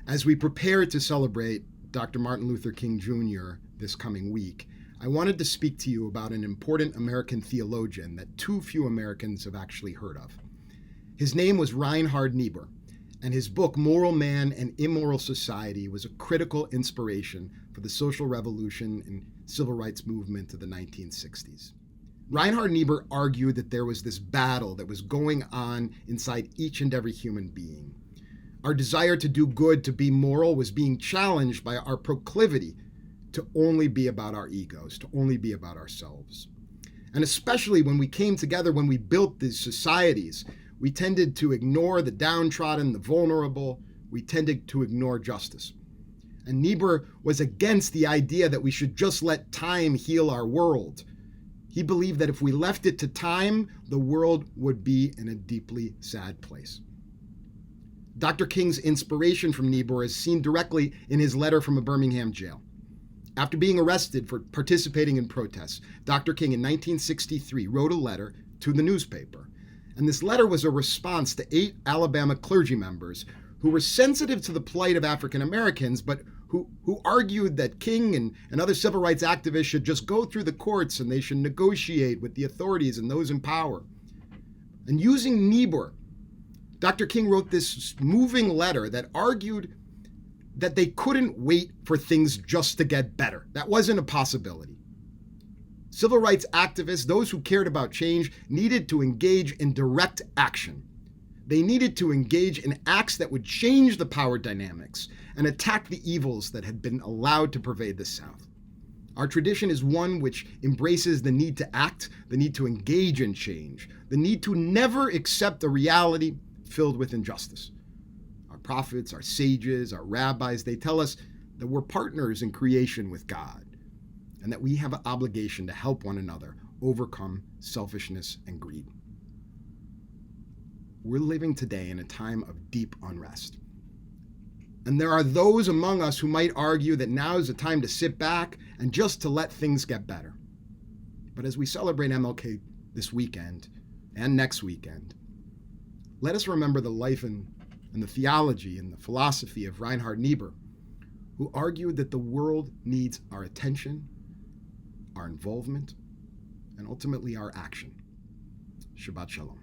As we prepare to celebrate Dr. Martin Luther King Jr. this coming week, I wanted to speak to you about an important American theologian that too few Americans have actually heard of. His name was Reinhard Neibhur, and his book, Moral Man and Immoral Society, was a critical inspiration for the social revolution and civil rights movement of the 1960s. Reinhard Niebuhr argued that there was this battle that was going on inside each and every human being. Our desire to do good, to be moral, was being challenged by our proclivity to only be about our egos, to only be about ourselves. And especially when we came together, when we built these societies, we tended to ignore the downtrodden, the vulnerable. We tended to ignore justice. And Niebuhr was against the idea that we should just let time heal our world. He believed that if we left it to time, the world would be in a deeply sad place. Dr. King's inspiration from Neibhur is seen directly in his letter from a Birmingham jail. After being arrested for participating in protests, Dr. King in 1963 wrote a letter to the newspaper. And this letter was a response to 8 Alabama clergy members who were sensitive to the plight of African Americans, but who argued that King and other civil rights activists should just go through the courts and they should negotiate with the authorities and those in power. And using Neibhur, Dr. King wrote this moving letter that argued that they couldn't wait for things just to get better. That wasn't a possibility. Civil rights activists, those who cared about change, needed to engage in direct action. They needed to engage in acts that would change the power dynamics and attack the evils that had been allowed to pervade the South. Our tradition is one which embraces the need to act, the need to engage in change, the need to never accept a reality filled with injustice. Our prophets, our sages, our rabbis, they tell us that we're partners in creation with God and that we have an obligation to help one another overcome selfishness and greed. We're living today in a time of deep unrest. And there are those among us who might argue that now is the time to sit back and just to let things get better. But as we celebrate MLK this weekend and next weekend, let us remember the life and the theology and the philosophy of Reinhard Niebuhr, who argued that the world needs our attention, our involvement, and ultimately our action. Shabbat Shalom.